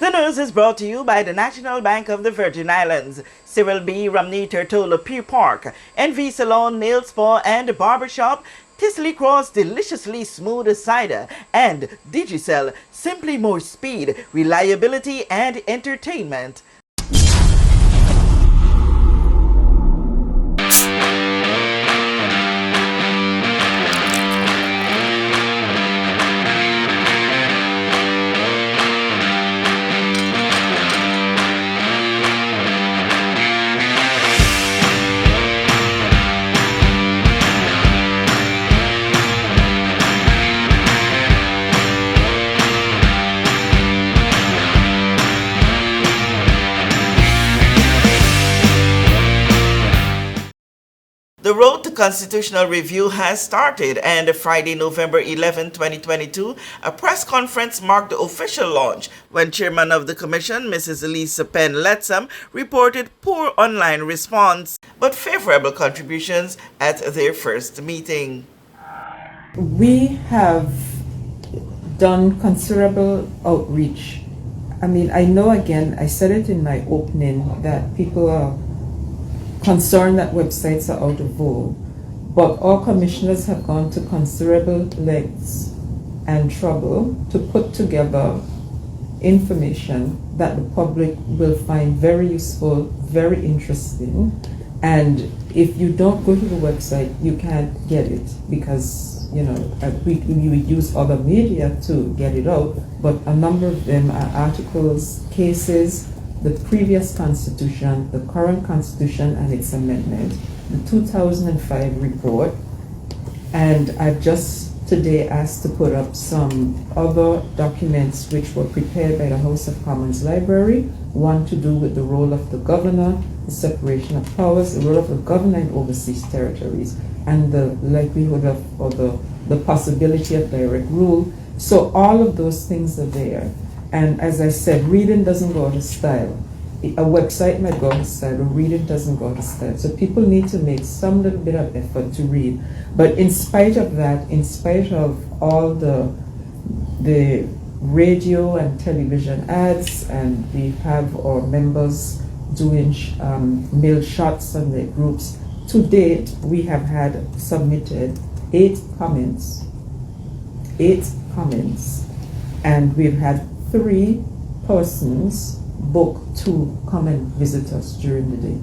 The news is brought to you by the National Bank of the Virgin Islands, Cyril B. Ramney Tertola Pier Park, NV Salon, Nail Spa and Barbershop, Tisley Cross Deliciously Smooth Cider, and Digicel, simply more speed, reliability and entertainment. The road to constitutional review has started, and Friday, November 11, 2022, a press conference marked the official launch when Chairman of the Commission, Mrs. Elisa Penn-Letsam, reported poor online response but favorable contributions at their first meeting. We have done considerable outreach. I know, again, I said it in my opening that people are concerned that websites are out of vogue, but all commissioners have gone to considerable lengths and trouble to put together information that the public will find very useful, very interesting, and if you don't go to the website, you can't get it because we use other media to get it out, but a number of them are articles, cases, the previous constitution, the current constitution and its amendment, the 2005 report, and I've just today asked to put up some other documents which were prepared by the House of Commons Library, one to do with the role of the governor, the separation of powers, the role of the governor in overseas territories, and the likelihood of, or the possibility of direct rule. So all of those things are there. And as I said, reading doesn't go out of style. A website might go out of style, but reading doesn't go out of style. So people need to make some little bit of effort to read. But in spite of that, in spite of all the radio and television ads, and we have our members doing mail shots on their groups, to date we have had submitted 8 comments, and we've had 3 persons book to come and visit us during the day.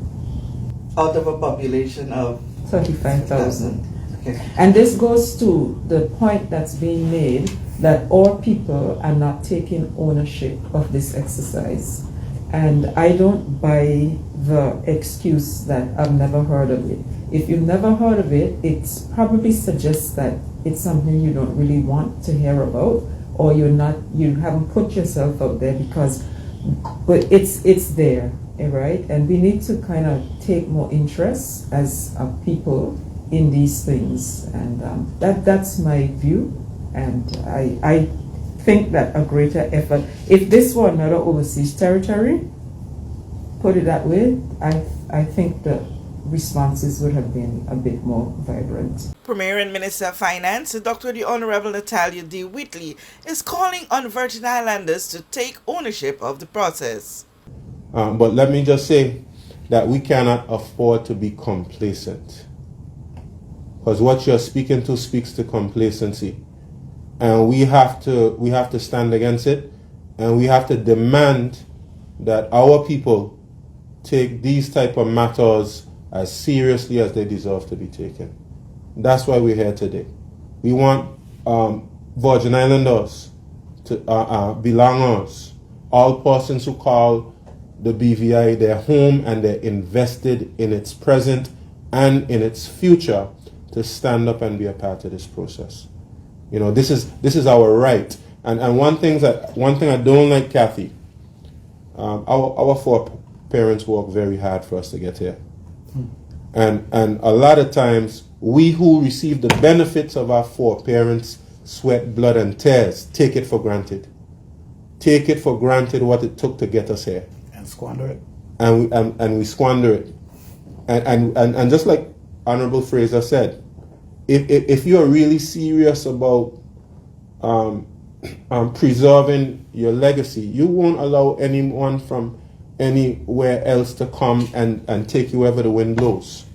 Out of a population of 35,000. Okay. And this goes to the point that's being made that all people are not taking ownership of this exercise. And I don't buy the excuse that I've never heard of it. If you've never heard of it, it probably suggests that it's something you don't really want to hear about, or you haven't put yourself out there but it's there, right? And we need to kind of take more interest as people in these things, and that's my view. And I think that a greater effort, if this were another overseas territory, put it that way, I think the responses would have been a bit more vibrant. Premier and Minister of Finance, Dr. the Honorable Natalia D. Whitley, is calling on Virgin Islanders to take ownership of the process. But let me just say that we cannot afford to be complacent, because what you're speaking to speaks to complacency, and we have to stand against it, and we have to demand that our people take these type of matters as seriously as they deserve to be taken. That's why we're here today. We want Virgin Islanders to belongers, all persons who call the BVI their home and they're invested in its present and in its future, to stand up and be a part of this process. This is our right. And one thing I don't like, Kathy, our 4 parents worked very hard for us to get here. And a lot of times, we who receive the benefits of our 4 parents' sweat, blood, and tears take it for granted. Take it for granted what it took to get us here. And squander it. And we squander it. And just like Honorable Fraser said, if you're really serious about preserving your legacy. You won't allow anyone from anywhere else to come and take you wherever the wind blows.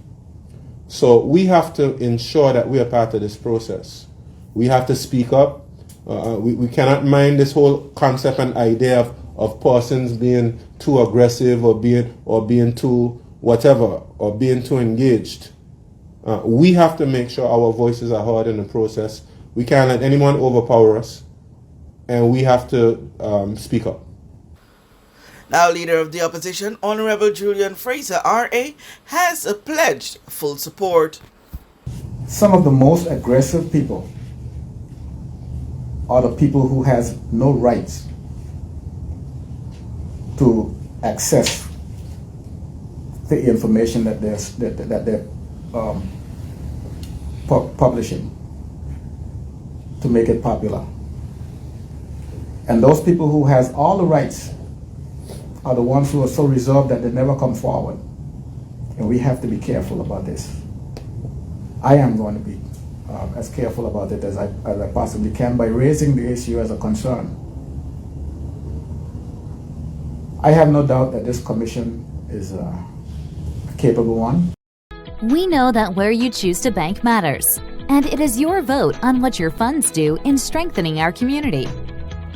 So we have to ensure that we are part of this process. We have to speak up. We cannot mind this whole concept and idea of persons being too aggressive or being too whatever or being too engaged. We have to make sure our voices are heard in the process. We can't let anyone overpower us, and we have to speak up. Now, Leader of the Opposition, Honorable Julian Fraser, RA, has pledged full support. Some of the most aggressive people are the people who has no rights to access the information that they're publishing to make it popular. And those people who has all the rights are the ones who are so reserved that they never come forward. And we have to be careful about this. I am going to be as careful about it as I possibly can by raising the issue as a concern. I have no doubt that this commission is a capable one. We know that where you choose to bank matters, and it is your vote on what your funds do in strengthening our community.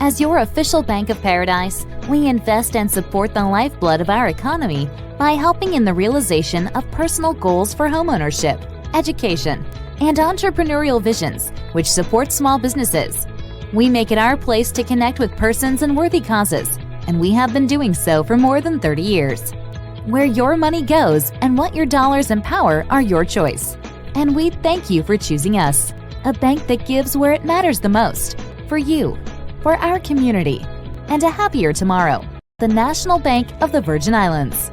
As your official Bank of Paradise, we invest and support the lifeblood of our economy by helping in the realization of personal goals for homeownership, education, and entrepreneurial visions, which support small businesses. We make it our place to connect with persons and worthy causes, and we have been doing so for more than 30 years. Where your money goes and what your dollars empower are your choice. And we thank you for choosing us, a bank that gives where it matters the most, for you, for our community, and a happier tomorrow. The National Bank of the Virgin Islands.